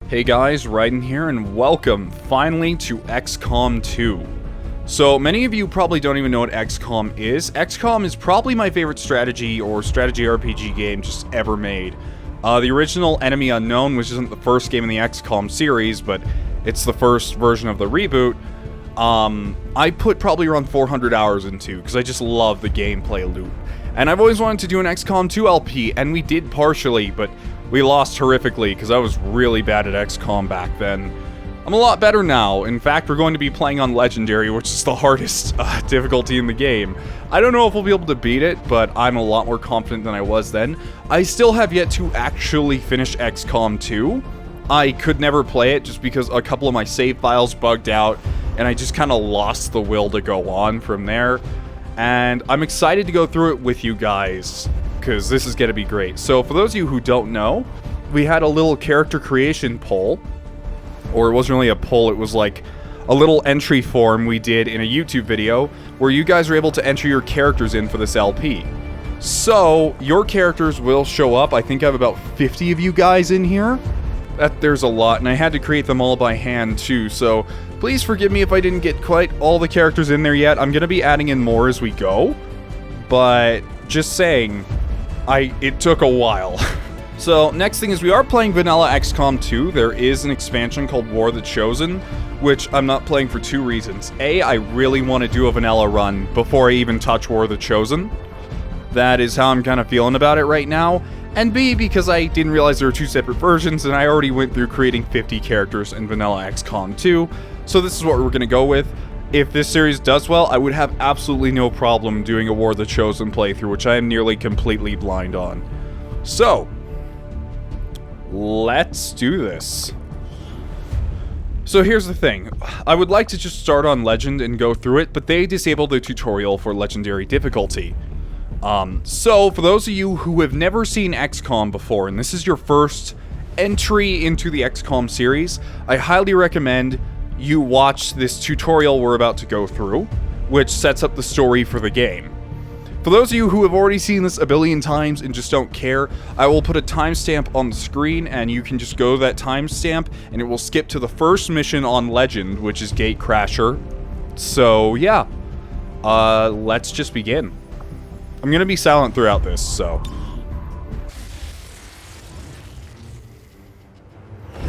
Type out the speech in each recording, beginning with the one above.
Hey guys, Raiden here, and welcome, finally, to Xcom 2. So, many of you probably don't even know what Xcom is. Xcom is probably my favorite strategy or strategy RPG game just ever made. The original Enemy Unknown, which isn't the first game in the Xcom series, but it's the first version of the reboot, I put probably around 400 hours into, because I just love the gameplay loop. And I've always wanted to do an Xcom 2 LP, and we did partially, but we lost horrifically because I was really bad at XCOM back then. I'm a lot better now. In fact, we're going to be playing on Legendary, which is the hardest difficulty in the game. I don't know if we'll be able to beat it, but I'm a lot more confident than I was then. I still have yet to actually finish XCOM 2. I could never play it just because a couple of my save files bugged out, and I just kind of lost the will to go on from there. And I'm excited to go through it with you guys, because this is going to be great. So for those of you who don't know, we had a little character creation poll, or it wasn't really a poll, it was like a little entry form we did in a YouTube video where you guys were able to enter your characters in for this LP. So your characters will show up. I think I have about 50 of you guys in here. There's a lot, and I had to create them all by hand too, so please forgive me if I didn't get quite all the characters in there yet. I'm going to be adding in more as we go, but just saying, it took a while. So, next thing is we are playing vanilla XCOM 2. There is an expansion called War of the Chosen, which I'm not playing for two reasons. A, I really want to do a vanilla run before I even touch War of the Chosen. That is how I'm kind of feeling about it right now. And B, because I didn't realize there were two separate versions, and I already went through creating 50 characters in vanilla XCOM 2. So this is what we're going to go with. If this series does well, I would have absolutely no problem doing a War of the Chosen playthrough, which I am nearly completely blind on. So, let's do this. So here's the thing. I would like to just start on Legend and go through it, but they disabled the tutorial for Legendary difficulty. So for those of you who have never seen XCOM before, and this is your first entry into the XCOM series, I highly recommend you watch this tutorial we're about to go through, which sets up the story for the game. For those of you who have already seen this a billion times and just don't care, I will put a timestamp on the screen, and you can just go to that timestamp, and it will skip to the first mission on Legend, which is Gate Crasher. So, yeah. Let's just begin. I'm gonna be silent throughout this, so.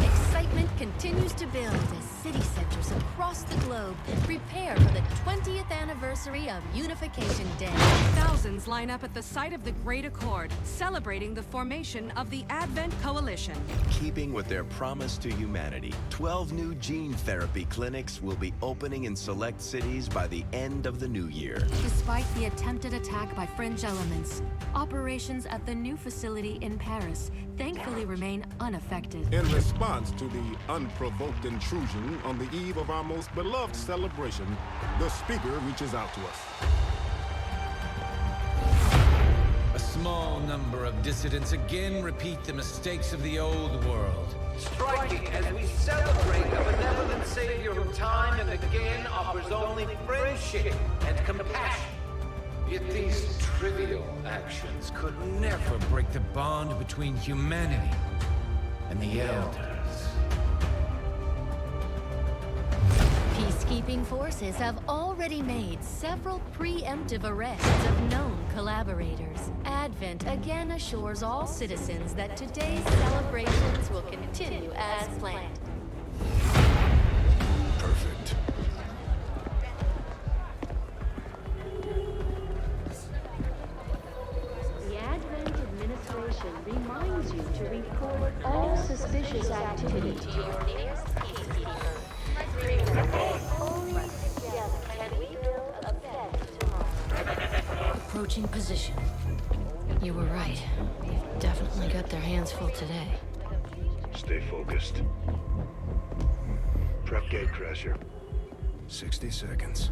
Excitement continues to build as city centers across the globe prepare for the 20th anniversary of Unification Day. Thousands line up at the site of the Great Accord, celebrating the formation of the Advent Coalition. In keeping with their promise to humanity, 12 new gene therapy clinics will be opening in select cities by the end of the new year. Despite the attempted attack by fringe elements, operations at the new facility in Paris thankfully remain unaffected. In response to the unprovoked intrusion on the eve of our most beloved celebration, the speaker reaches out to us. A small number of dissidents again repeat the mistakes of the old world. Striking as we celebrate a benevolent savior who time and again offers only friendship and compassion. Yet these trivial actions could never Break the bond between humanity and the elders. Peacekeeping forces have already made several preemptive arrests of known collaborators. Advent again assures all citizens that today's celebrations will continue as planned. Perfect. The Advent administration reminds you to report all suspicious activity to your nearest peacekeeper. Only together can we build a better tomorrow. Approaching position. You were right. They've definitely got their hands full today. Stay focused. Prep gate crasher. 60 seconds.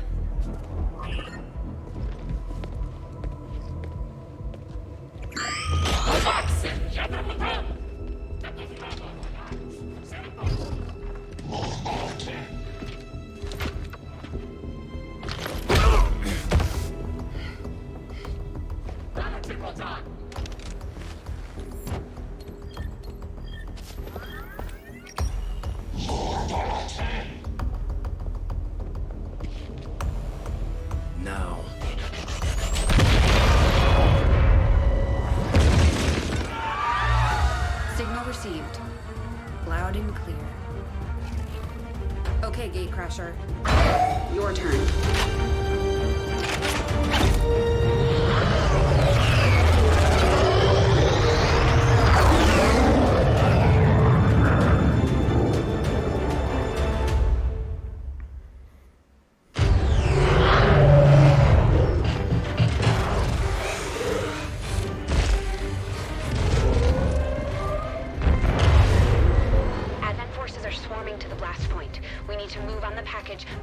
Loud and clear. Okay, Gatecrasher. Your turn.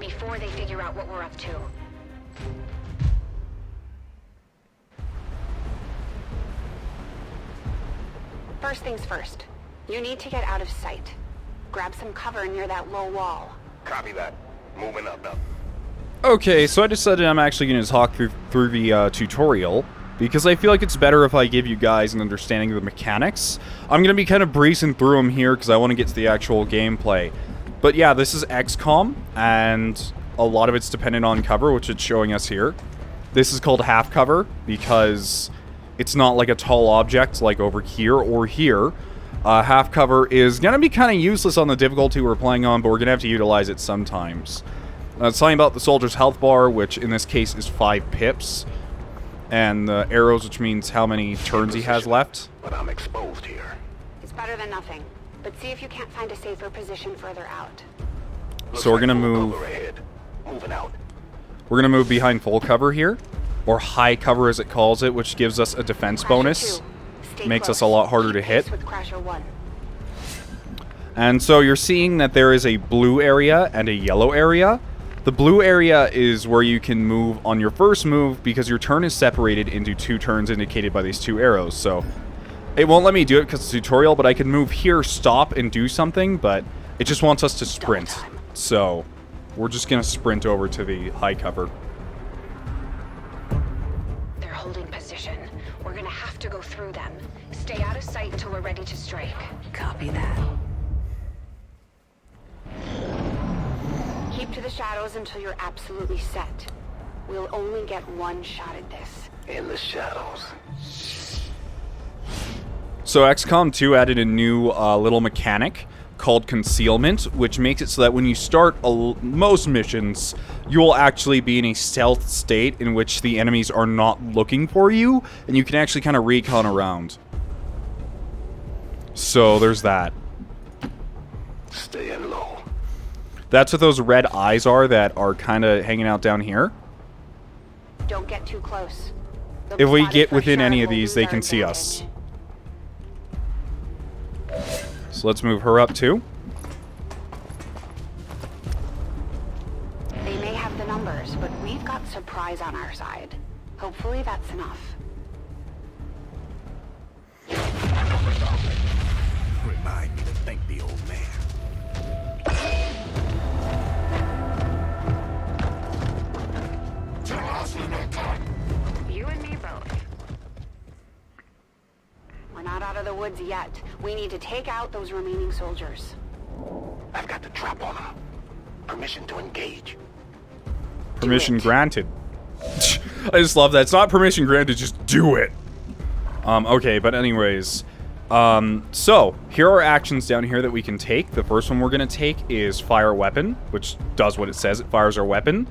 Before they figure out what we're up to. First things first. You need to get out of sight. Grab some cover near that low wall. Copy that. Moving up now. Okay, so I decided I'm actually going to talk through the tutorial, because I feel like it's better if I give you guys an understanding of the mechanics. I'm going to be kind of breezing through them here, because I want to get to the actual gameplay. But yeah, this is Xcom, and a lot of it's dependent on cover, which it's showing us here. This is called half cover, because it's not like a tall object like over here or here. Half cover is going to be kind of useless on the difficulty we're playing on, but we're going to have to utilize it sometimes. It's talking about the soldier's health bar, which in this case is 5 pips. And the arrows, which means how many turns he has left. But I'm exposed here. It's better than nothing. But see if you can't find a safer position further out. So we're going to move... Moving out. We're going to move behind full cover here. Or high cover as it calls it, which gives us a defense bonus. Makes us a lot harder to hit. And so you're seeing that there is a blue area and a yellow area. The blue area is where you can move on your first move because your turn is separated into 2 turns indicated by these 2 arrows. So it won't let me do it because it's a tutorial, but I can move here, stop, and do something, but it just wants us to sprint. So we're just going to sprint over to the high cover. They're holding position. We're going to have to go through them. Stay out of sight until we're ready to strike. Copy that. Keep to the shadows until you're absolutely set. We'll only get 1 shot at this. In the shadows. So XCOM 2 added a new little mechanic called concealment, which makes it so that when you start most missions, you will actually be in a stealth state in which the enemies are not looking for you, and you can actually kind of recon around. So there's that. Staying low. That's what those red eyes are that are kind of hanging out down here. Don't get too close. If we get within any of these, they can see us. So let's move her up too. They may have the numbers, but we've got surprise on our side. Hopefully that's enough. Remind me to thank the old man. You and me both. We're not out of the woods yet. We need to take out those remaining soldiers. I've got the trap on them. Permission to engage. Permission granted. I just love that. It's not permission granted, just do it. Okay, but anyways. So, here are actions down here that we can take. The first one we're going to take is fire weapon, which does what it says. It fires our weapon.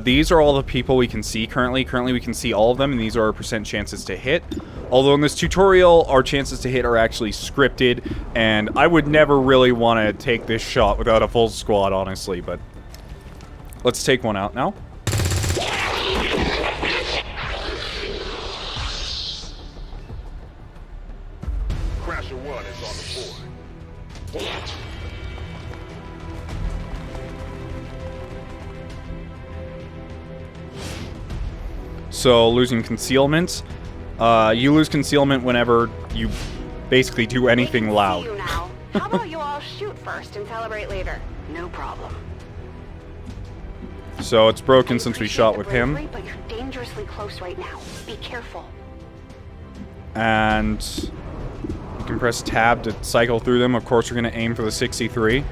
These are all the people we can see currently. Currently, we can see all of them, and these are our percent chances to hit. Although in this tutorial, our chances to hit are actually scripted, and I would never really want to take this shot without a full squad, honestly, but let's take one out now. Crasher 1 is on the board. So, losing concealment. You lose concealment whenever you basically do anything loud. See you now. How about you all shoot first and celebrate later? No problem. So it's broken since we shot with him. But you're dangerously close right now. Be careful. And you can press tab to cycle through them. Of course, we're going to aim for the 63.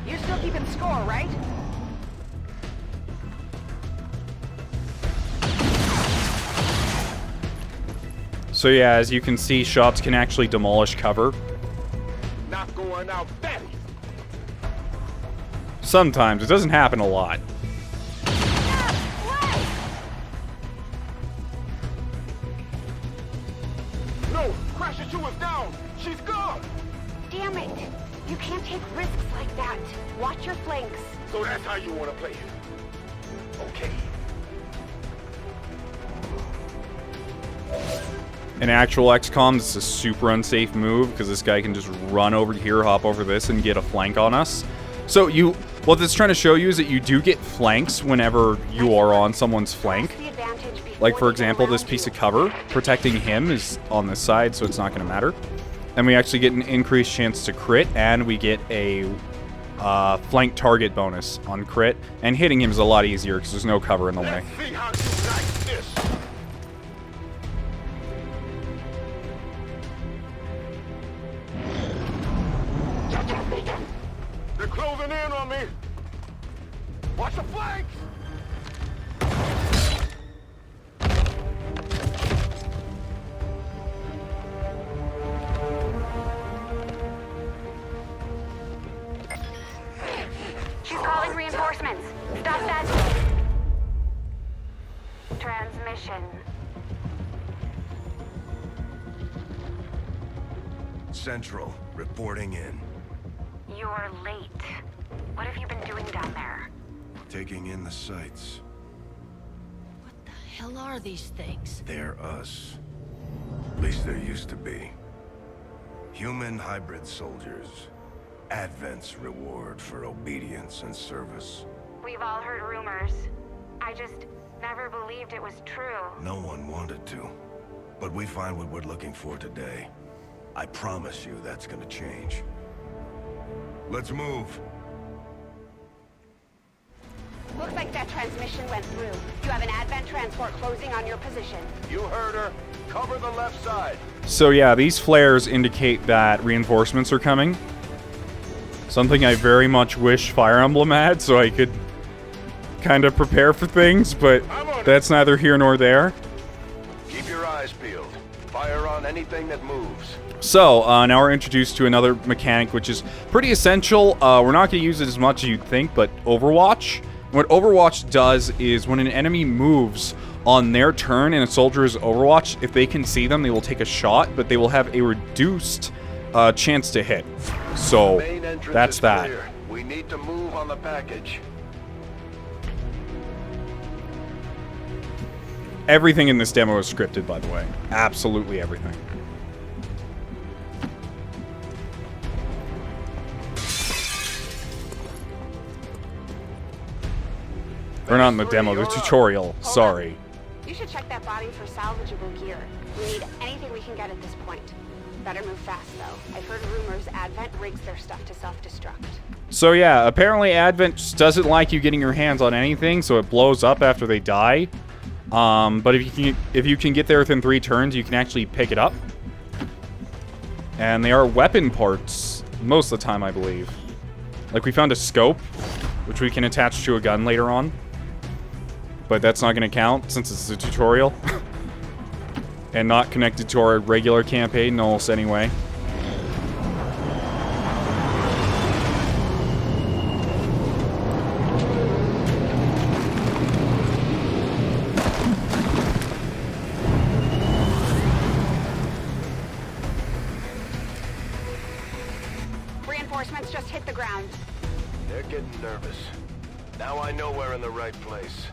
You're still keeping score, right? So yeah, as you can see, shots can actually demolish cover. Not going out that easy. Sometimes. It doesn't happen a lot. No, Crasher 2 is down. She's gone. Damn it! You can't take risks like that. Watch your flanks. So that's how you want to play it. Okay. In actual XCOM, this is a super unsafe move because this guy can just run over here, hop over this, and get a flank on us. So what this is trying to show you is that you do get flanks whenever you are on someone's flank. Like, for example, this piece of cover protecting him is on this side, so it's not going to matter. And we actually get an increased chance to crit, and we get a flank target bonus on crit. And hitting him is a lot easier because there's no cover in the way. Let's see how you like this. They're closing in on me. Watch the flanks. She's calling reinforcements. Stop that. Transmission. Central, reporting in. You're late. What have you been doing down there? Taking in the sights. What the hell are these things? They're us. At least there used to be. Human hybrid soldiers. Advent's reward for obedience and service. We've all heard rumors. I just never believed it was true. No one wanted to. But we find what we're looking for today. I promise you that's gonna change. Let's move. Looks like that transmission went through. You have an Advent transport closing on your position. You heard her. Cover the left side. So yeah, these flares indicate that reinforcements are coming. Something I very much wish Fire Emblem had, so I could kind of prepare for things, but that's neither here nor there. Keep your eyes peeled. Fire on anything that moves. So, now we're introduced to another mechanic, which is pretty essential. We're not going to use it as much as you'd think, but Overwatch. What Overwatch does is when an enemy moves on their turn and a soldier is Overwatch, if they can see them, they will take a shot, but they will have a reduced chance to hit. So, that's that. We need to move on the package. Everything in this demo is scripted, by the way. Absolutely everything. Or not in the demo, the tutorial. Sorry. You should check that body for salvageable gear. We need anything we can get at this point. Better move fast, though. I've heard rumors Advent rigs their stuff to self-destruct. So yeah, apparently Advent just doesn't like you getting your hands on anything, so it blows up after they die. But if you can get there within 3 turns, you can actually pick it up. And they are weapon parts most of the time, I believe. Like, we found a scope, which we can attach to a gun later on. But that's not going to count since it's a tutorial. And not connected to our regular campaign, almost anyway. Reinforcements just hit the ground. They're getting nervous. Now I know we're in the right place.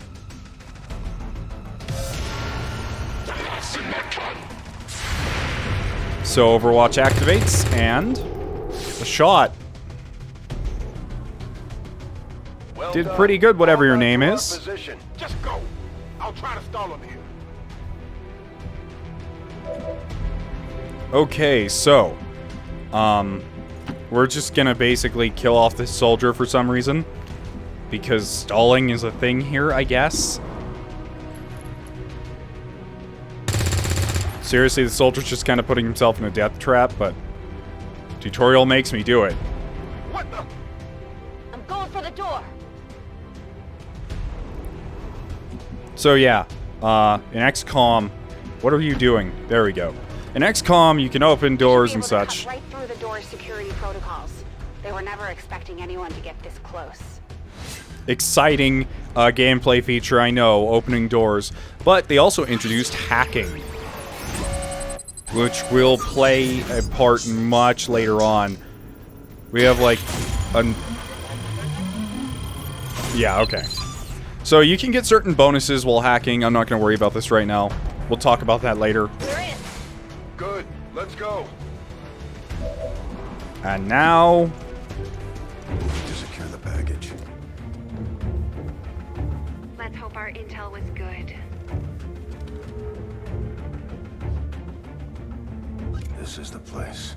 So Overwatch activates, and a shot. Well Did done. pretty good, whatever your name to our is. position. Just go. I'll try to stall him here. Okay, so we're just gonna basically kill off this soldier for some reason. Because stalling is a thing here, I guess. Seriously, the soldier's just kind of putting himself in a death trap, but tutorial makes me do it. What the? I'm going for the door. So yeah, in XCOM, What are you doing? There we go. In XCOM, you can open doors and such. Right through the door's security protocols. They were never expecting anyone to get this close. Exciting gameplay feature, I know, opening doors. But they also introduced hacking, which will play a part much later on. We have like yeah, okay. So you can get certain bonuses while hacking. I'm not going to worry about this right now. We'll talk about that later. Good. Let's go. And now... to secure the package. Let's hope our intel was good. This is the place.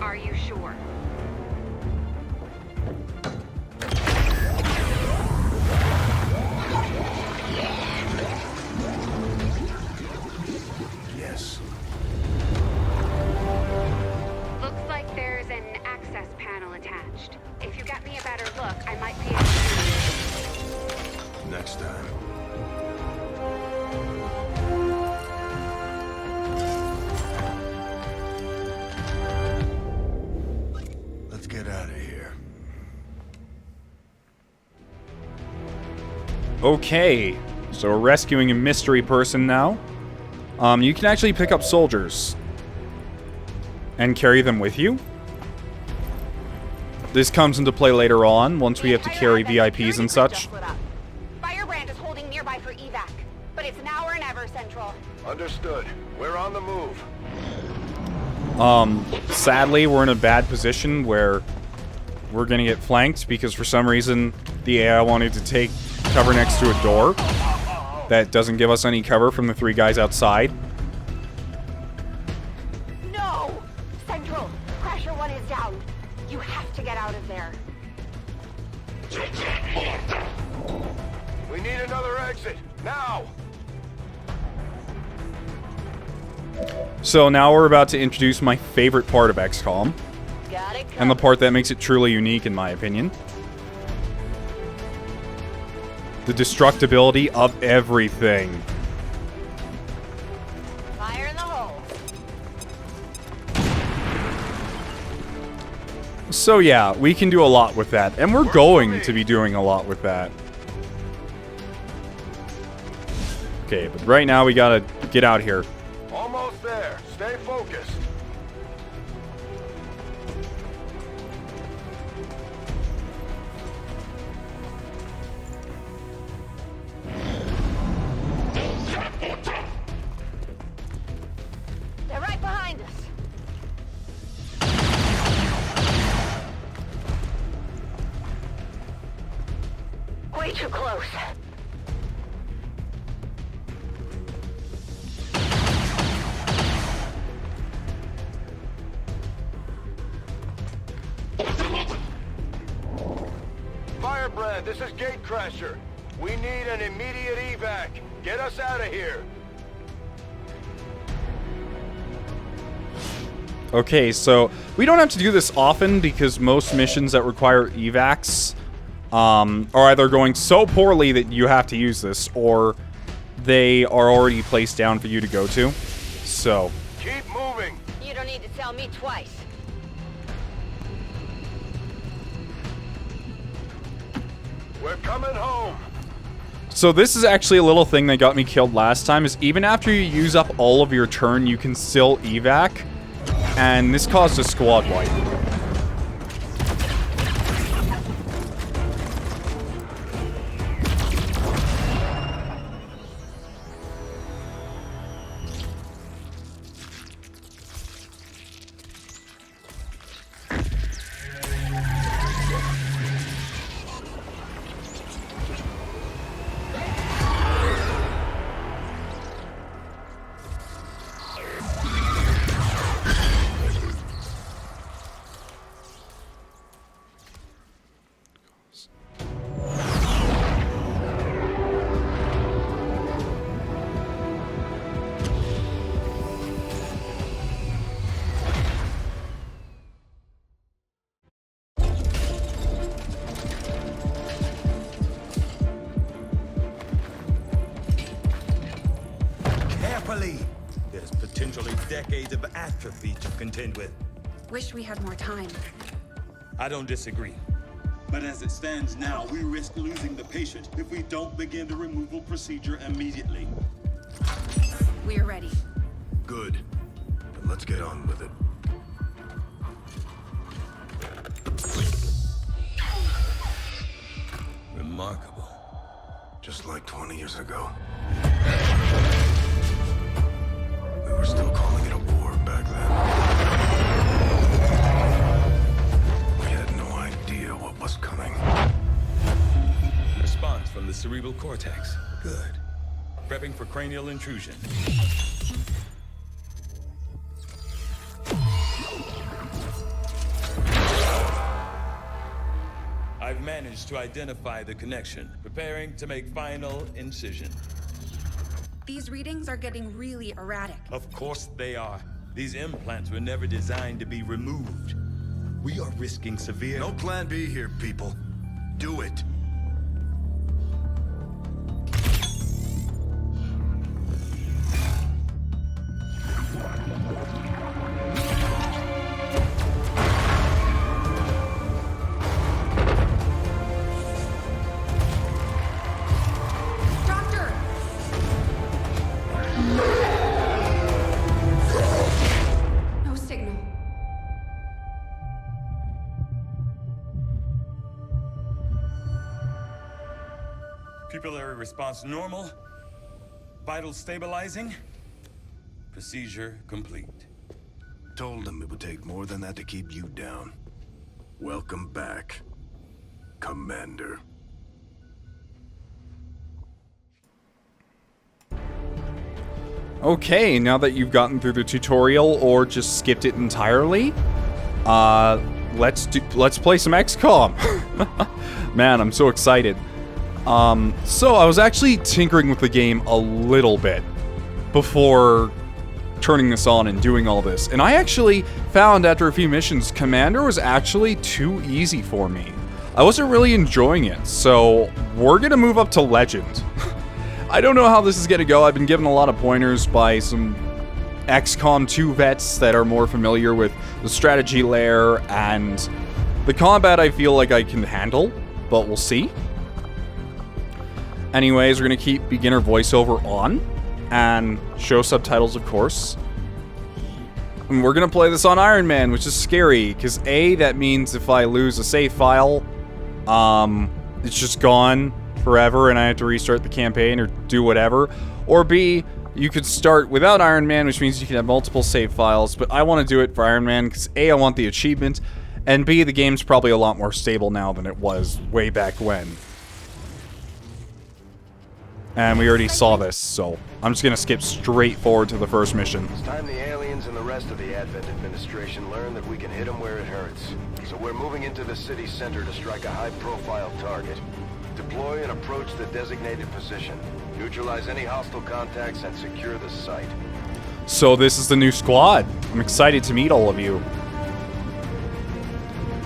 Are you sure? Yes. Looks like there's an access panel attached. If you got me a better look, I might be able to... Next time. Let's get out of here. Okay, so we're rescuing a mystery person now. You can actually pick up soldiers and carry them with you. This comes into play later on, once we have to carry VIPs and such. Firebrand is holding nearby for evac, but it's now or never, Central. Understood. We're on the move. Sadly, we're in a bad position where we're gonna get flanked because for some reason the AI wanted to take cover next to a door that doesn't give us any cover from the three guys outside. No! Central, Crasher 1 is down. You have to get out of there. We need another exit. Now! So now we're about to introduce my favorite part of XCOM. Got it. And the part that makes it truly unique, in my opinion. The destructibility of everything. Fire in the hole. So yeah, we can do a lot with that. And we're going to be doing a lot with that. Okay, but right now we gotta get out here. Almost there. Stay focused. They're right behind us. Way too close. Firebrand, this is Gatecrasher. We need an immediate evac. Get us out of here. Okay, so we don't have to do this often because most missions that require evacs are either going so poorly that you have to use this, or they are already placed down for you to go to. So Keep moving. You don't need to tell me twice. We're coming home. So this is actually a little thing that got me killed last time, is even after you use up all of your turn, you can still evac. And this caused a squad wipe. anomaly. There's potentially decades of atrophy to contend with. Wish we had more time. I don't disagree. But as it stands now, we risk losing the patient if we don't begin the removal procedure immediately. We're ready. Good. Then let's get on with it. Remarkable. Just like 20 years ago. We were still calling it a war back then. We had no idea what was coming. Response from the cerebral cortex. Good. Prepping for cranial intrusion. I've managed to identify the connection, preparing to make final incision. These readings are getting really erratic. Of course they are. These implants were never designed to be removed. We are risking severe... No plan B here, people. Do it. Pupillary response normal. Vital stabilizing. Procedure complete. Told them it would take more than that to keep you down. Welcome back, Commander. Okay, now that you've gotten through the tutorial or just skipped it entirely, let's play some XCOM. Man, I'm so excited. So I was actually tinkering with the game a little bit before turning this on and doing all this. And I actually found after a few missions, Commander was actually too easy for me. I wasn't really enjoying it, so we're gonna move up to Legend. I don't know how this is gonna go. I've been given a lot of pointers by some XCOM 2 vets that are more familiar with the strategy layer, and the combat I feel like I can handle, but we'll see. Anyways, we're gonna keep beginner voiceover on, and show subtitles, of course. And we're gonna play this on Iron Man, which is scary, because A, that means if I lose a save file, it's just gone forever and I have to restart the campaign or do whatever. Or B, you could start without Iron Man, which means you can have multiple save files, but I want to do it for Iron Man because A, I want the achievement, and B, the game's probably a lot more stable now than it was way back when. And we already saw this, so I'm just gonna skip straight forward to the first mission. It's time the aliens and the rest of the Advent administration learn that we can hit them where it hurts. So we're moving into the city center to strike a high-profile target. Deploy and approach the designated position. Neutralize any hostile contacts and secure the site. So this is the new squad. I'm excited to meet all of you.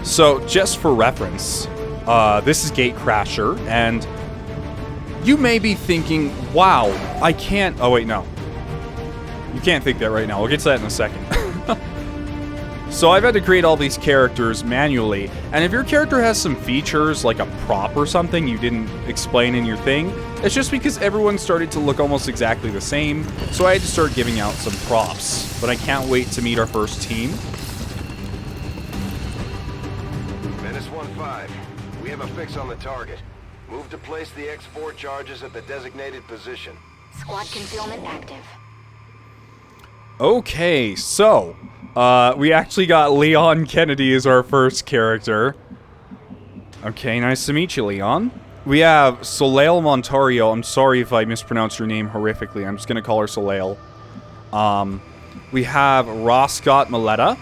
So just for reference, this is Gatecrasher, and you may be thinking, wow, I can't... Oh, wait, no. You can't think that right now. We'll get to that in a second. So I've had to create all these characters manually, and if your character has some features, like a prop or something you didn't explain in your thing, it's just because everyone started to look almost exactly the same, so I had to start giving out some props. But I can't wait to meet our first team. Menace 1-5. We have a fix on the target. Move to place the X4 charges at the designated position. Squad concealment active. Okay, so, we actually got Leon Kennedy as our first character. Okay, nice to meet you, Leon. We have Soleil Montario. I'm sorry if I mispronounced your name horrifically. I'm just gonna call her Soleil. We have Roscott Maletta,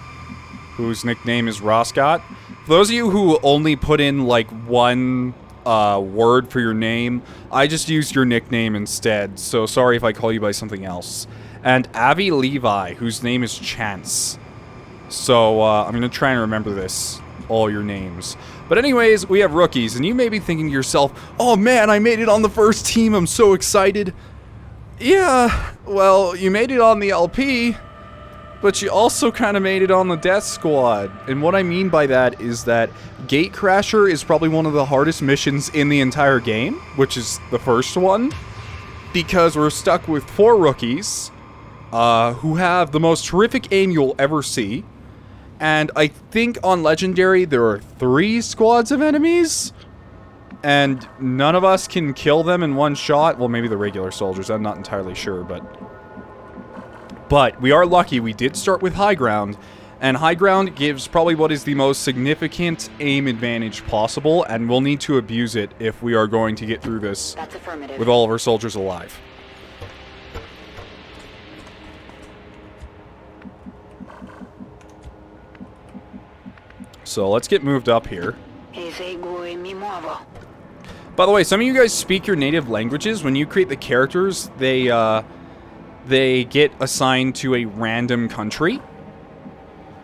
whose nickname is Roscott. For those of you who only put in, like, one word for your name, I just used your nickname instead, so sorry if I call you by something else. And Avi Levi, whose name is Chance. So, I'm gonna try and remember this, all your names. But anyways, we have rookies, and you may be thinking to yourself, oh man, I made it on the first team, I'm so excited. Yeah, well, you made it on the LP, but you also kind of made it on the Death Squad. And what I mean by that is that Gatecrasher is probably one of the hardest missions in the entire game, which is the first one, because we're stuck with 4 rookies who have the most terrific aim you'll ever see. And I think on Legendary there are 3 squads of enemies, and none of us can kill them in one shot. Well, maybe the regular soldiers, I'm not entirely sure, but we are lucky. We did start with high ground, and high ground gives probably what is the most significant aim advantage possible, and we'll need to abuse it if we are going to get through this with all of our soldiers alive. So let's get moved up here. By the way, some of you guys speak your native languages. When you create the characters, they get assigned to a random country.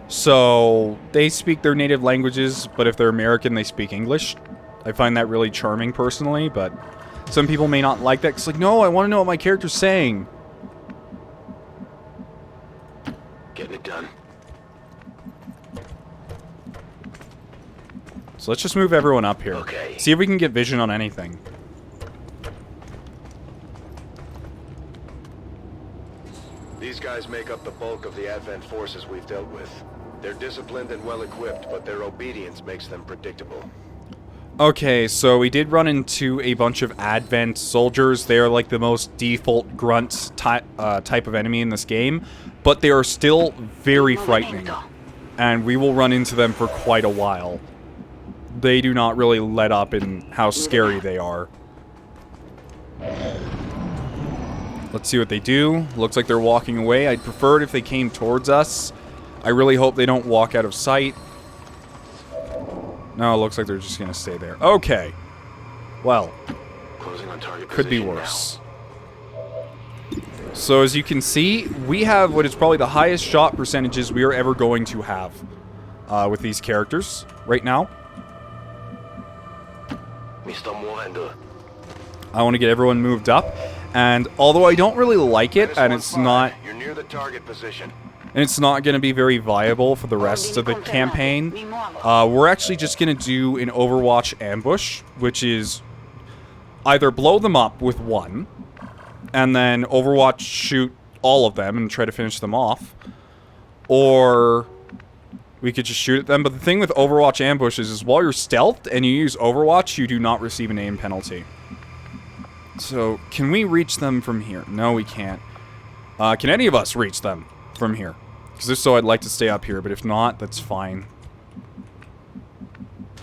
So they speak their native languages, but if they're American, they speak English. I find that really charming personally, but some people may not like that. It's like, no, I want to know what my character's saying. Getting it done. So let's just move everyone up here. Okay. See if we can get vision on anything. These guys make up the bulk of the Advent forces we've dealt with. They're disciplined and well-equipped, but their obedience makes them predictable. Okay, so we did run into a bunch of Advent soldiers. They are like the most default grunt type of enemy in this game, but they are still very frightening. And we will run into them for quite a while. They do not really let up in how scary they are. Let's see what they do. Looks like they're walking away. I'd prefer it if they came towards us. I really hope they don't walk out of sight. No, it looks like they're just going to stay there. Okay. Well, could be worse. So as you can see, we have what is probably the highest shot percentages we are ever going to have with these characters right now. I want to get everyone moved up, and although I don't really like it, and it's not, You're near the target position. and it's not going to be very viable for the rest of the campaign, we're actually just going to do an Overwatch ambush, which is either blow them up with 1, and then Overwatch shoot all of them and try to finish them off, or we could just shoot at them. But the thing with Overwatch ambushes is while you're stealthed and you use Overwatch, you do not receive an aim penalty. So, can we reach them from here? No, we can't. Can any of us reach them from here? Because if so, I'd like to stay up here, but if not, that's fine.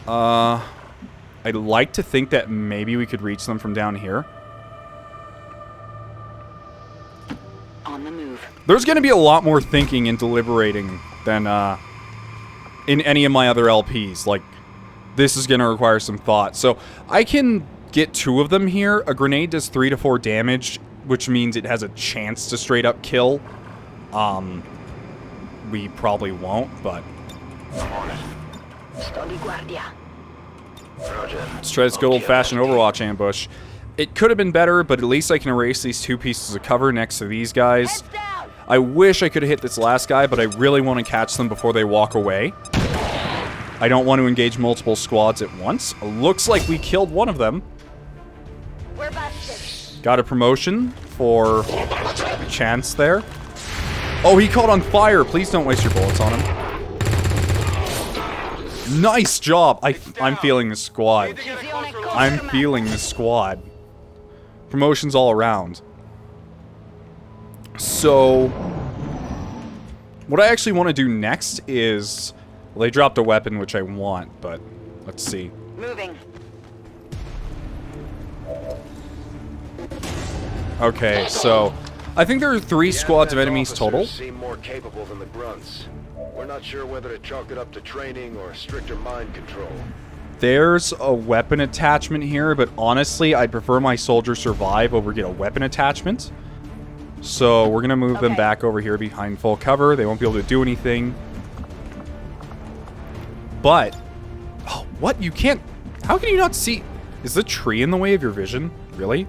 I'd like to think that maybe we could reach them from down here. On the move. There's going to be a lot more thinking and deliberating than, in any of my other LPs. Like, this is going to require some thought. So, I can get 2 of them here. A grenade does 3 to 4 damage, which means it has a chance to straight up kill. We probably won't, but let's try this good old-fashioned Overwatch ambush. It could have been better, but at least I can erase these 2 pieces of cover next to these guys. I wish I could have hit this last guy, but I really want to catch them before they walk away. I don't want to engage multiple squads at once. Looks like we killed one of them. Got a promotion for chance there. Oh, he caught on fire. Please don't waste your bullets on him. Nice job. I'm feeling the squad. I'm feeling the squad. Promotions all around. So, what I actually want to do next is... Well, they dropped a weapon, which I want, but let's see. Moving. Okay, so I think there are 3 squads of enemies total. Seem more capable than the grunts. We're not sure whether to chalk it up to training or stricter mind control. There's a weapon attachment here, but honestly, I'd prefer my soldiers survive over get a weapon attachment. So we're gonna move them back over here behind full cover. They won't be able to do anything. But, oh, what? You can't, how can you not see? Is the tree in the way of your vision? Really?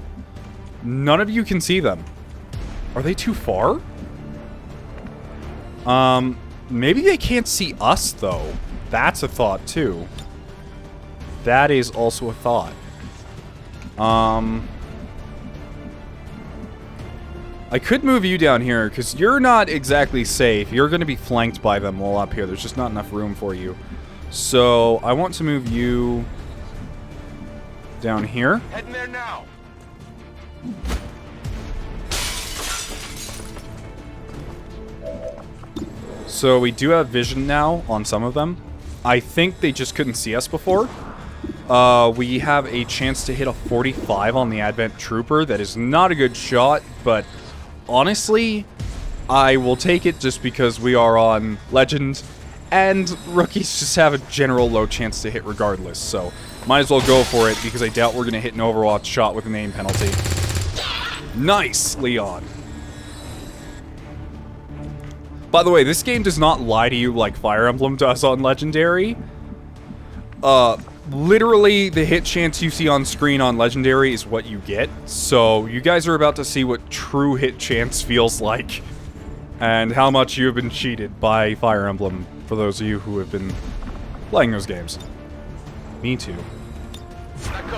None of you can see them. Are they too far? Maybe they can't see us, though. That's a thought, too. That is also a thought. I could move you down here, because you're not exactly safe. You're going to be flanked by them while up here. There's just not enough room for you. So, I want to move you down here. Heading there now. So, we do have vision now on some of them. I think they just couldn't see us before. We have a chance to hit a 45 on the Advent Trooper. That is not a good shot, but honestly, I will take it just because we are on Legend, and rookies just have a general low chance to hit regardless, so might as well go for it because I doubt we're going to hit an Overwatch shot with an aim penalty. Nice, Leon. By the way, this game does not lie to you like Fire Emblem does on Legendary. Literally, the hit chance you see on screen on Legendary is what you get. So, you guys are about to see what true hit chance feels like. And how much you have been cheated by Fire Emblem, for those of you who have been playing those games. Me too. I'm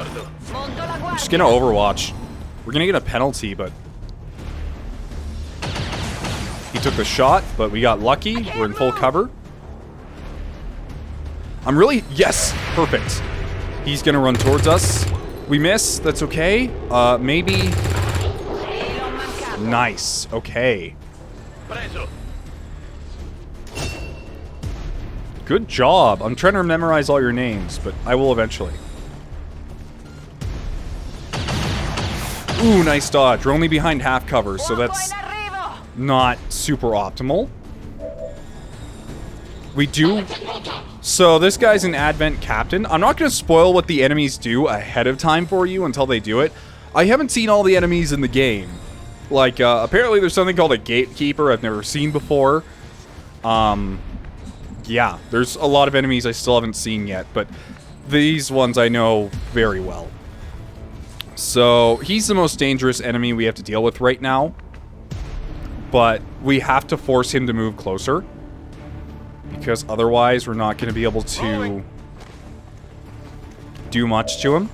just gonna Overwatch. We're gonna get a penalty, but... He took the shot, but we got lucky. We're in full cover. I'm really... Yes! Perfect. He's gonna run towards us. We miss. That's okay. Maybe... Nice. Okay. Good job. I'm trying to memorize all your names, but I will eventually. Ooh, nice dodge. We're only behind half cover, so that's not super optimal. We do... So this guy's an Advent Captain. I'm not going to spoil what the enemies do ahead of time for you until they do it. I haven't seen all the enemies in the game. Like, apparently there's something called a Gatekeeper I've never seen before. Yeah, there's a lot of enemies I still haven't seen yet, but these ones I know very well. So, he's the most dangerous enemy we have to deal with right now. But we have to force him to move closer. Because otherwise, we're not going to be able to do much to him.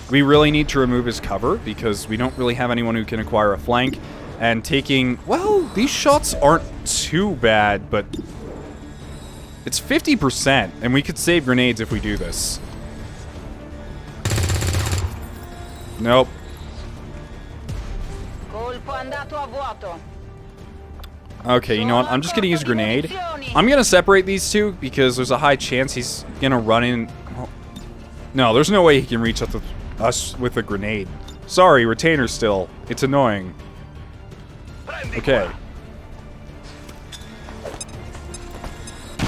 We really need to remove his cover, because we don't really have anyone who can acquire a flank. And taking... Well, these shots aren't too bad, but... It's 50%, and we could save grenades if we do this. Nope. Okay, you know what? I'm just going to use a grenade. I'm going to separate these two because there's a high chance he's going to run in. No, there's no way he can reach us with a grenade. Sorry, retainer still. It's annoying. Okay.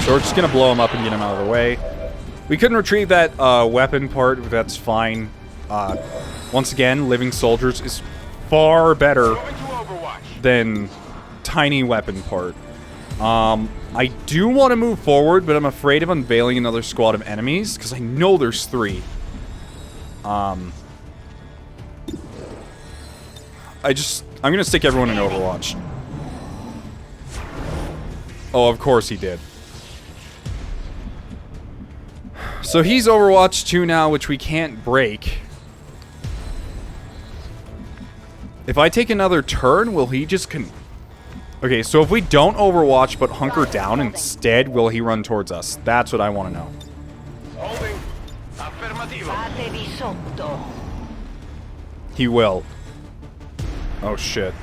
So we're just going to blow him up and get him out of the way. We couldn't retrieve that weapon part, but that's fine. Once again, living soldiers is far better than tiny weapon part. I do want to move forward, but I'm afraid of unveiling another squad of enemies, because I know there's 3. I'm gonna stick everyone in Overwatch. Oh, of course he did. So he's Overwatch 2 now, which we can't break. If I take another turn, will he just Okay, so if we don't Overwatch but hunker down instead, will he run towards us? That's what I want to know. He will. Oh, shit.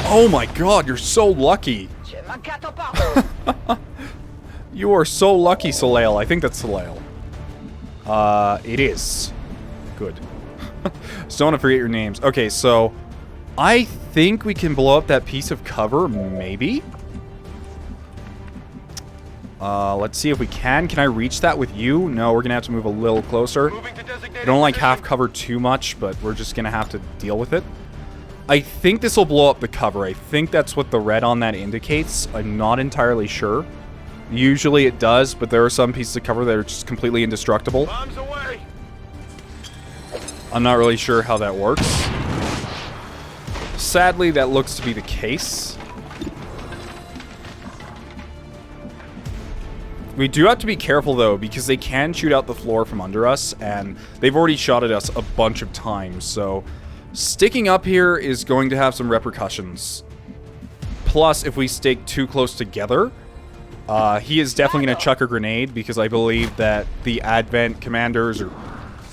Oh my god, you're so lucky. You are so lucky, Soleil. I think that's Soleil. It is. Good. Just don't want to forget your names. Okay, so I think we can blow up that piece of cover, maybe. Let's see if we can. Can I reach that with you? No, we're gonna have to move a little closer. I don't like half cover too much, but we're just gonna have to deal with it. I think this will blow up the cover. I think that's what the red on that indicates. I'm not entirely sure. Usually it does, but there are some pieces of cover that are just completely indestructible. I'm not really sure how that works. Sadly, that looks to be the case. We do have to be careful, though, because they can shoot out the floor from under us, and they've already shot at us a bunch of times, so sticking up here is going to have some repercussions. Plus, if we stay too close together, he is definitely going to chuck a grenade, because I believe that the Advent commanders, or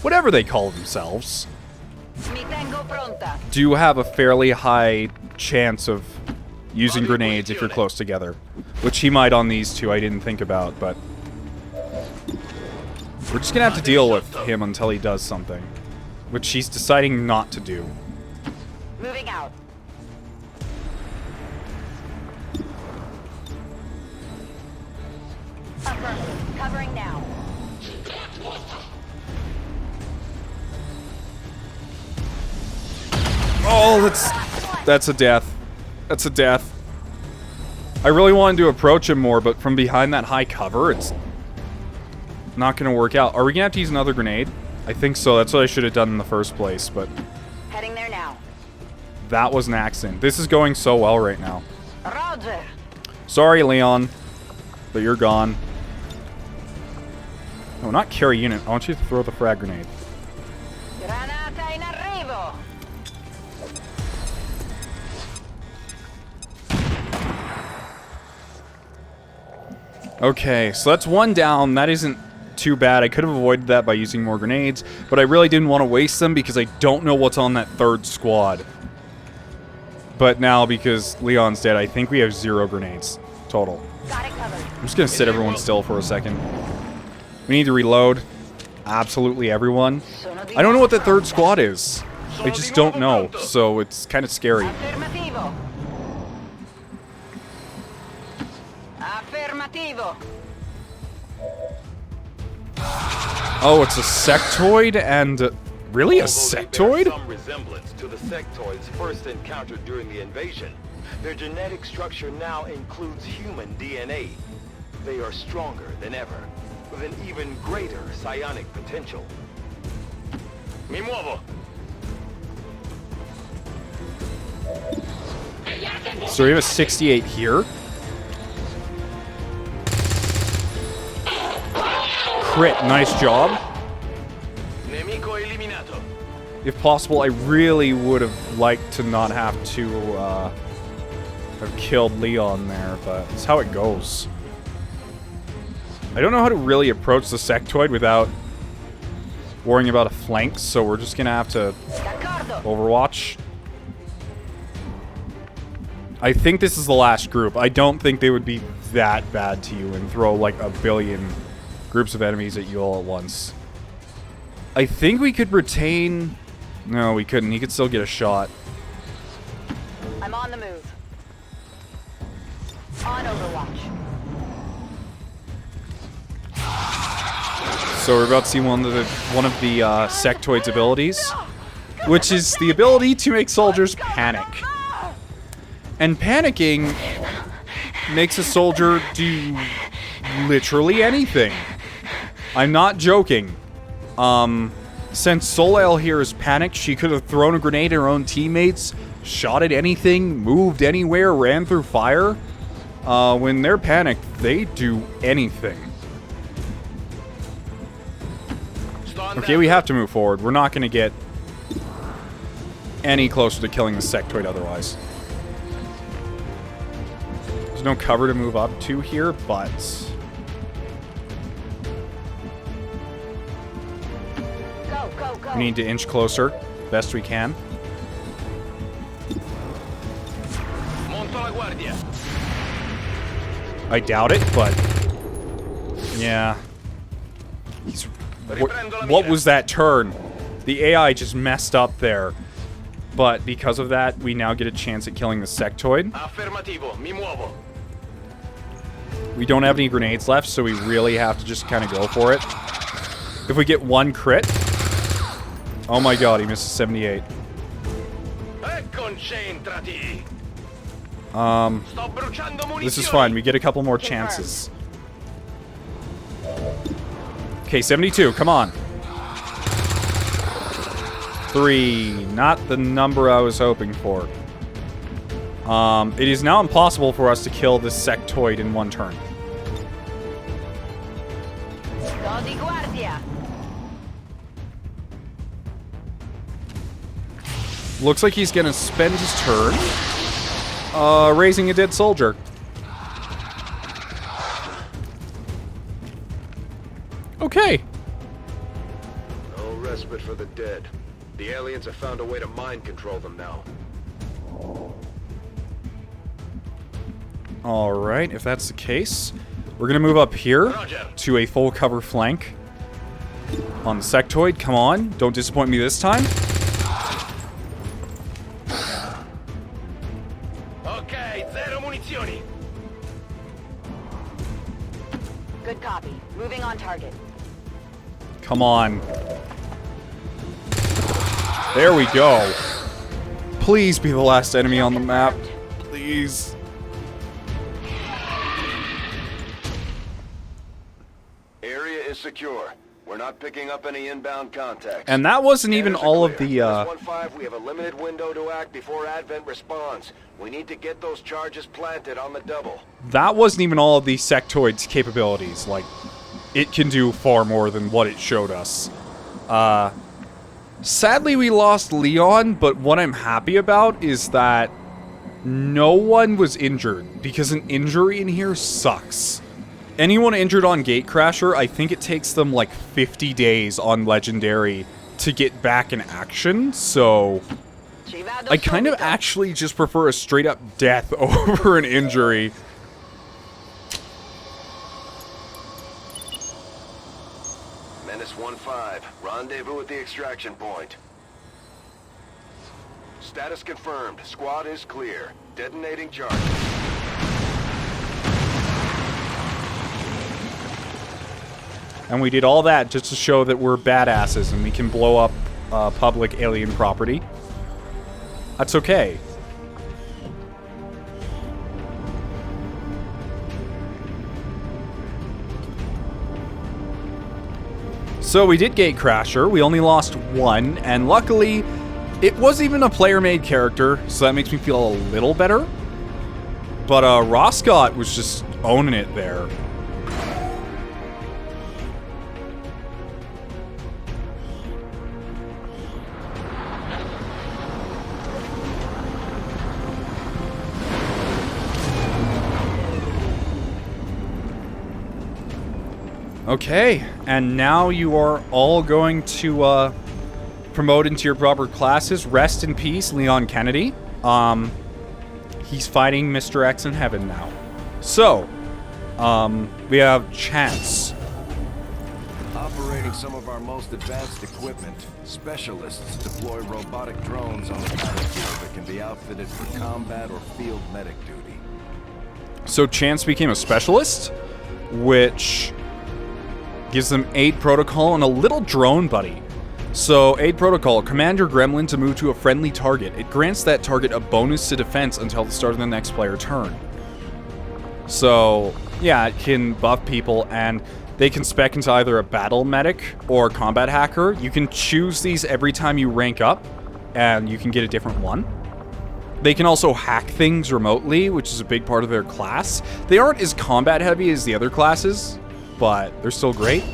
whatever they call themselves, do have a fairly high chance of using grenades if you're close together. Which he might on these two, I didn't think about, but we're just gonna have to deal with him until he does something. Which he's deciding not to do. Moving out. Affirmative. Covering now. Oh, that's a death. That's a death. I really wanted to approach him more, but from behind that high cover, it's not going to work out. Are we going to have to use another grenade? I think so. That's what I should have done in the first place, but heading there now. That was an accident. This is going so well right now. Roger. Sorry, Leon, but you're gone. No, not carry unit. I want you to throw the frag grenade. Granata in arrivo. Okay, so that's one down. That isn't too bad. I could have avoided that by using more grenades, but I really didn't want to waste them because I don't know what's on that third squad. But now, because Leon's dead, I think we have 0 grenades total. Got it covered. I'm just going to sit everyone still for a second. We need to reload. Absolutely everyone. I don't know what that third squad is. I just don't know, so it's kind of scary. Affirmativo. Affirmativo. Oh, it's a sectoid and... really? A sectoid? Some resemblance to the sectoids first encountered during the invasion. Their genetic structure now includes human DNA. They are stronger than ever, with an even greater psionic potential. Mi muovo. So we have a 68 here. Crit, nice job. Nemico eliminato. If possible, I really would have liked to not have to have killed Leon there, but it's how it goes. I don't know how to really approach the sectoid without worrying about a flank, so we're just gonna have to overwatch. I think this is the last group. I don't think they would be that bad to you and throw like a billion groups of enemies at you all at once. I think we could retain... No, we couldn't. He could still get a shot. I'm on the move. On Overwatch. So we're about to see one of the sectoid's abilities, which is the ability to make soldiers panic. And panicking makes a soldier do literally anything. I'm not joking. Since Solel here is panicked, she could have thrown a grenade at her own teammates, shot at anything, moved anywhere, ran through fire. When they're panicked, they do anything. Okay, we have to move forward. We're not going to get any closer to killing the sectoid otherwise. There's no cover to move up to here, but... we need to inch closer, best we can. I doubt it, but... yeah. What was that turn? The AI just messed up there. But because of that, we now get a chance at killing the sectoid. We don't have any grenades left, so we really have to just kind of go for it. If we get one crit... oh my god, he missed a 78. This is fine. We get a couple more chances. Okay, 72. Come on. 3. Not the number I was hoping for. It is now impossible for us to kill this sectoid in one turn. Looks like he's gonna spend his turn raising a dead soldier. Okay. No respite for the dead. The aliens have found a way to mind control them now. Alright, if that's the case, we're gonna move up here to a full cover flank on the sectoid. Come on, don't disappoint me this time. Okay, zero munizioni. Good copy. Moving on target. Come on. There we go. Please be the last enemy on the map. Please. Area is secure. We're not picking up any inbound contacts. And that wasn't even all of the, S15, we have a limited window to act before Advent responds. We need to get those charges planted on the double. that wasn't even all of the sectoid's capabilities. Like, it can do far more than what it showed us. Sadly, we lost Leon, but what I'm happy about is that no one was injured, because an injury in here sucks. Anyone injured on Gatecrasher, I think it takes them like 50 days on Legendary to get back in action, so I kind of actually just prefer a straight up death over an injury. Menace 1-5, rendezvous at the extraction point. Status confirmed. Squad is clear. Detonating charges. And we did all that just to show that we're badasses and we can blow up public alien property. That's okay. So we did Gatecrasher. We only lost one, and luckily, it wasn't even a player-made character, so that makes me feel a little better. But Roscott was just owning it there. Okay, and now you are all going to promote into your proper classes. Rest in peace, Leon Kennedy. He's fighting Mr. X in heaven now. So, we have Chance. Operating some of our most advanced equipment, specialists deploy robotic drones on the battlefield that can be outfitted for combat or field medic duty. So Chance became a specialist, which gives them aid protocol and a little drone buddy. So, aid protocol, command your gremlin to move to a friendly target. It grants that target a bonus to defense until the start of the next player turn. So, yeah, it can buff people, and they can spec into either a battle medic or a combat hacker. You can choose these every time you rank up, and you can get a different one. They can also hack things remotely, which is a big part of their class. They aren't as combat heavy as the other classes, but they're still great.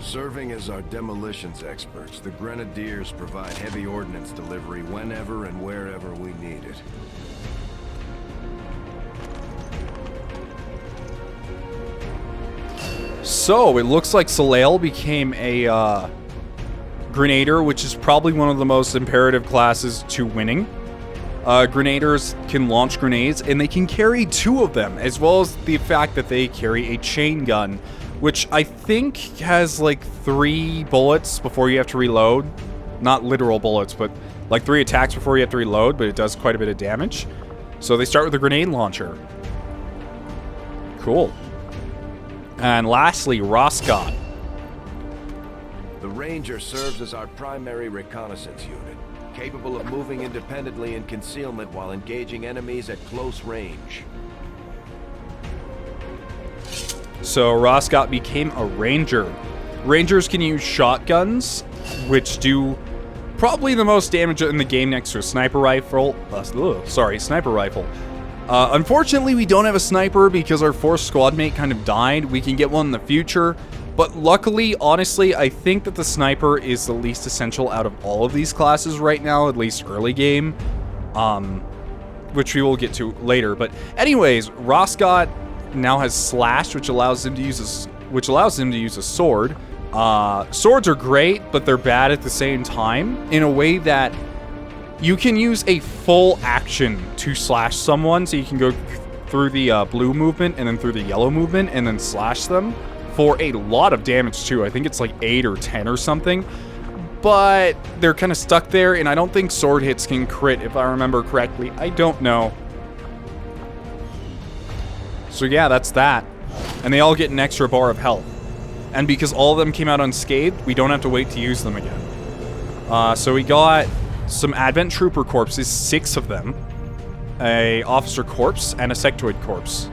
Serving as our demolitions experts, the Grenadiers provide heavy ordnance delivery whenever and wherever we need it. So, it looks like Soleil became a Grenadier, which is probably one of the most imperative classes to winning. Grenadiers can launch grenades, and they can carry 2 of them, as well as the fact that they carry a chain gun, which I think has like 3 bullets before you have to reload. Not literal bullets, but like 3 attacks before you have to reload, but it does quite a bit of damage. So they start with a grenade launcher. Cool. And lastly, Roscott. The Ranger serves as our primary reconnaissance unit, capable of moving independently in concealment while engaging enemies at close range. So Roscott became a Ranger. Rangers can use shotguns, which do probably the most damage in the game next to a sniper rifle. Sniper rifle. Unfortunately, we don't have a sniper because our fourth squad mate kind of died. We can get one in the future. But luckily, honestly, I think that the sniper is the least essential out of all of these classes right now, at least early game. Which we will get to later. But anyways, Roscott now has Slash, which allows him to use a sword. Swords are great, but they're bad at the same time in a way that you can use a full action to slash someone. So you can go through the blue movement and then through the yellow movement and then slash them for a lot of damage too. I think it's like 8 or 10 or something. But they're kind of stuck there, and I don't think sword hits can crit, if I remember correctly. I don't know. So yeah, that's that. And they all get an extra bar of health. And because all of them came out unscathed, we don't have to wait to use them again. So we got some Advent Trooper corpses, 6 of them. A Officer corpse, and a Sectoid corpse.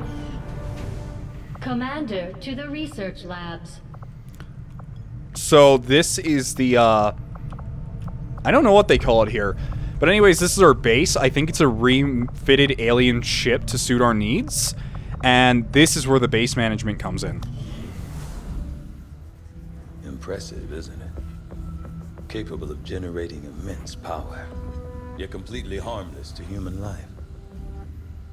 Commander, to the research labs. So this is the, I don't know what they call it here. But anyways, this is our base. I think it's a refitted alien ship to suit our needs. And this is where the base management comes in. Impressive, isn't it? Capable of generating immense power, yet completely harmless to human life.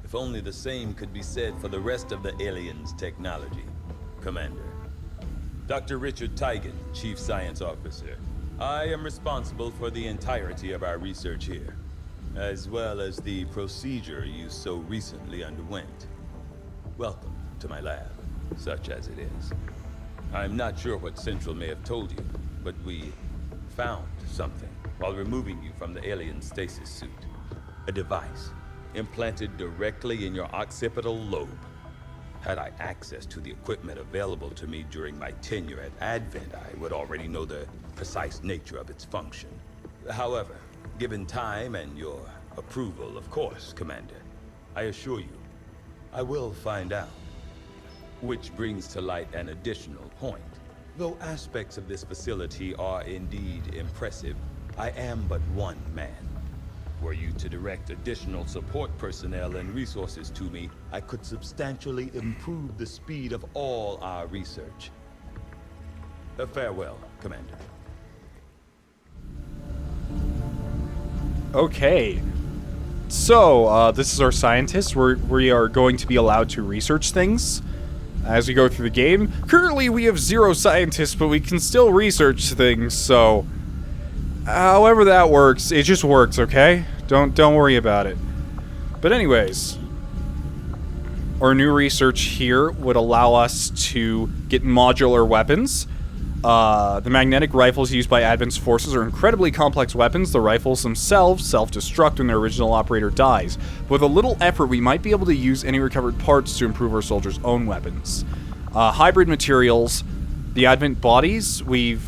If only the same could be said for the rest of the aliens' technology, Commander. Dr. Richard Tygan, Chief Science Officer. I am responsible for the entirety of our research here, as well as the procedure you so recently underwent. Welcome to my lab, such as it is. I'm not sure what Central may have told you, but we found something while removing you from the alien stasis suit. A device implanted directly in your occipital lobe. Had I access to the equipment available to me during my tenure at Advent, I would already know the precise nature of its function. However, given time and your approval, of course, Commander, I assure you, I will find out. Which brings to light an additional point. Though aspects of this facility are indeed impressive, I am but one man. Were you to direct additional support personnel and resources to me, I could substantially improve the speed of all our research. Farewell, Commander. Okay. So, this is our scientist. We are going to be allowed to research things as we go through the game. Currently, we have 0 scientists, but we can still research things, so... However that works, it just works, okay? Don't worry about it. But anyways, our new research here would allow us to get modular weapons. The magnetic rifles used by Advent's forces are incredibly complex weapons. The rifles themselves self-destruct when their original operator dies. With a little effort, we might be able to use any recovered parts to improve our soldiers' own weapons. Hybrid materials. The Advent bodies we've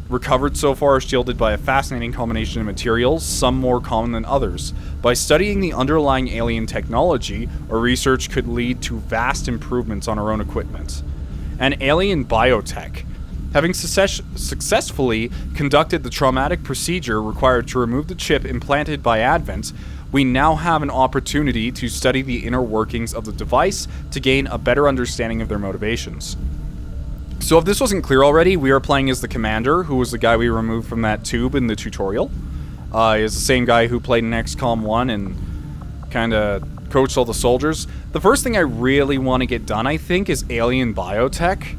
recovered so far are shielded by a fascinating combination of materials, some more common than others. By studying the underlying alien technology, our research could lead to vast improvements on our own equipment. And alien biotech. Having successfully conducted the traumatic procedure required to remove the chip implanted by Advent, we now have an opportunity to study the inner workings of the device to gain a better understanding of their motivations. So if this wasn't clear already, we are playing as the Commander, who was the guy we removed from that tube in the tutorial. He is the same guy who played in XCOM 1 and kind of coached all the soldiers. The first thing I really want to get done, I think, is alien biotech.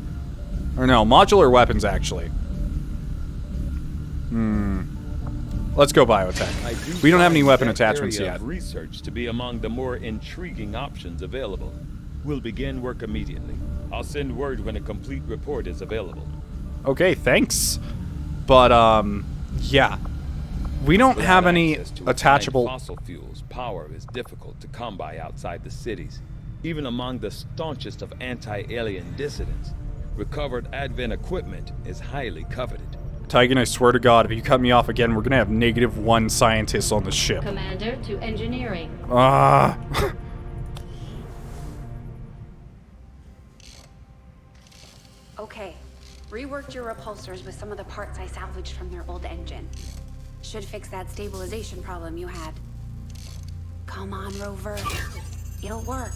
Or no, modular weapons, actually. Let's go biotech. We don't have any weapon attachments yet. Research to be among the more intriguing options available. We'll begin work immediately. I'll send word when a complete report is available. Okay, thanks. But, yeah. We don't have any attachable... Fossil fuels, power is difficult to come by outside the cities. Even among the staunchest of anti-alien dissidents, recovered Advent equipment is highly coveted. Tygan, I swear to God, if you cut me off again, we're gonna have -1 scientists on the ship. Commander to engineering. Okay, reworked your repulsors with some of the parts I salvaged from their old engine. Should fix that stabilization problem you had. Come on, Rover. It'll work.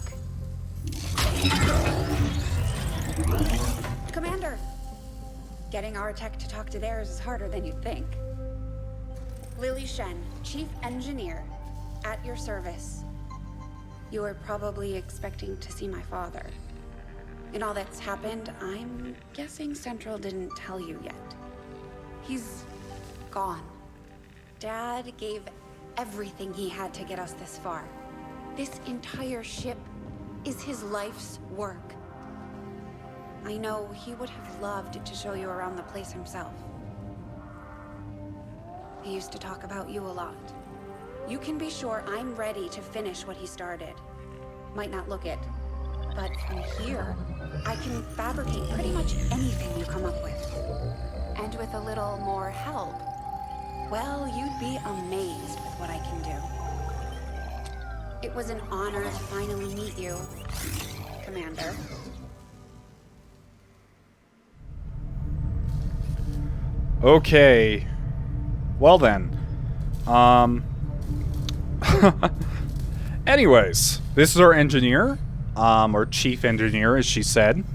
Commander! Getting our tech to talk to theirs is harder than you'd think. Lily Shen, Chief Engineer, at your service. You were probably expecting to see my father. In all that's happened, I'm guessing Central didn't tell you yet. He's gone. Dad gave everything he had to get us this far. This entire ship is his life's work. I know he would have loved to show you around the place himself. He used to talk about you a lot. You can be sure I'm ready to finish what he started. Might not look it, but from here, I can fabricate pretty much anything you come up with. And with a little more help, well, you'd be amazed with what I can do. It was an honor to finally meet you, Commander. Okay. Well then. Anyways, this is our engineer, or chief engineer, as she said.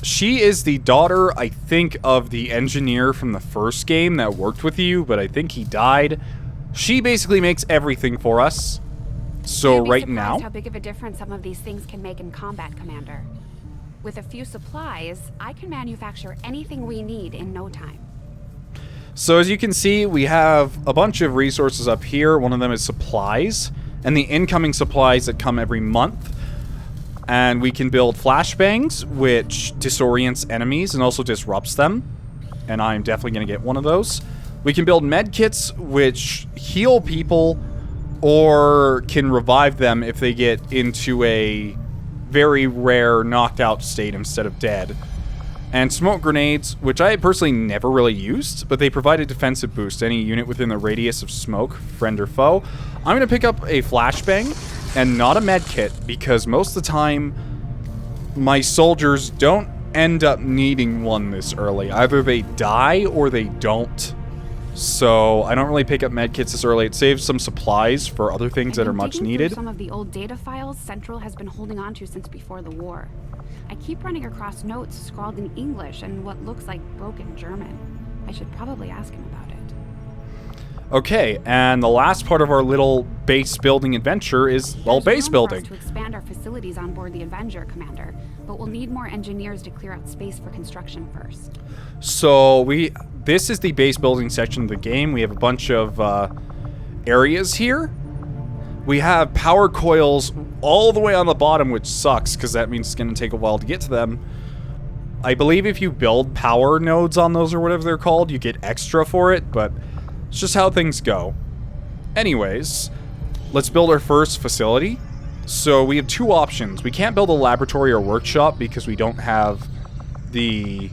She is the daughter, I think, of the engineer from the first game that worked with you, but I think he died. She basically makes everything for us. So right now, How big of a difference some of these things can make in combat, Commander. With a few supplies, I can manufacture anything we need in no time. so as you can see, we have a bunch of resources up here. One of them is supplies, and the incoming supplies that come every month. And we can build flashbangs, which disorients enemies and also disrupts them. And I'm definitely going to get one of those. We can build medkits, which heal people or can revive them if they get into a very rare knocked out state instead of dead. And smoke grenades, which I personally never really used, but they provide a defensive boost to any unit within the radius of smoke, friend or foe. I'm going to pick up a flashbang and not a medkit, because most of the time my soldiers don't end up needing one this early. Either they die or they don't. So I don't really pick up medkits this early. It saves some supplies for other things that are much needed. Some of the old data files Central has been holding on to since before the war. I keep running across notes scrawled in English and what looks like broken German. I should probably ask him about it. Okay, and the last part of our little base building adventure is, well, base building. To expand our facilities on board the Avenger, Commander, but we'll need more engineers to clear out space for construction first. So this is the base building section of the game. We have a bunch of areas here. We have power coils all the way on the bottom, which sucks because that means it's going to take a while to get to them. I believe if you build power nodes on those or whatever they're called, you get extra for it, but it's just how things go. Anyways, let's build our first facility. So we have two options. We can't build a laboratory or workshop because we don't have the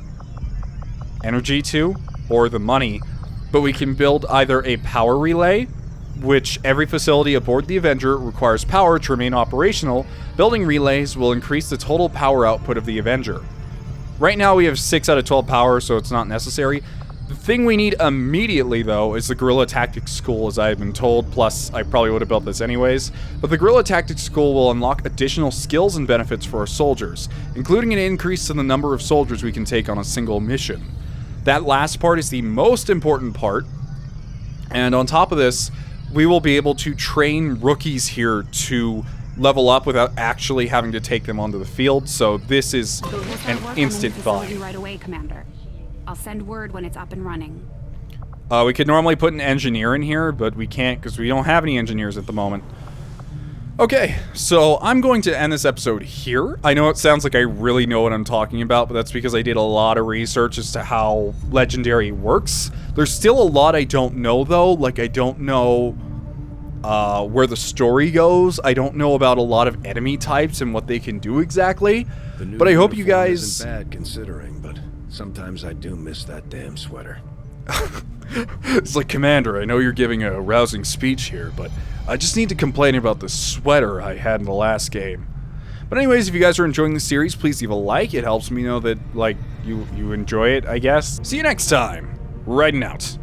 energy to, or the money, but we can build either a power relay, which every facility aboard the Avenger requires power to remain operational. Building relays will increase the total power output of the Avenger. Right now we have 6 out of 12 power, so it's not necessary. The thing we need immediately, though, is the Guerrilla Tactics School, as I've been told, plus I probably would have built this anyways. But the Guerrilla Tactics School will unlock additional skills and benefits for our soldiers, including an increase in the number of soldiers we can take on a single mission. That last part is the most important part, and on top of this, we will be able to train rookies here to level up without actually having to take them onto the field, so this is an instant buy. Right away, Commander. I'll send word when it's up and running. We could normally put an engineer in here, but we can't because we don't have any engineers at the moment. Okay, so I'm going to end this episode here. I know it sounds like I really know what I'm talking about, but that's because I did a lot of research as to how Legendary works. There's still a lot I don't know, though. Like, I don't know where the story goes. I don't know about a lot of enemy types and what they can do exactly. But I hope you guys... Isn't bad considering, but sometimes I do miss that damn sweater. It's like, Commander, I know you're giving a rousing speech here, but I just need to complain about the sweater I had in the last game. But anyways, if you guys are enjoying the series, please leave a like. It helps me know that, like, you enjoy it, I guess. See you next time. Riding out.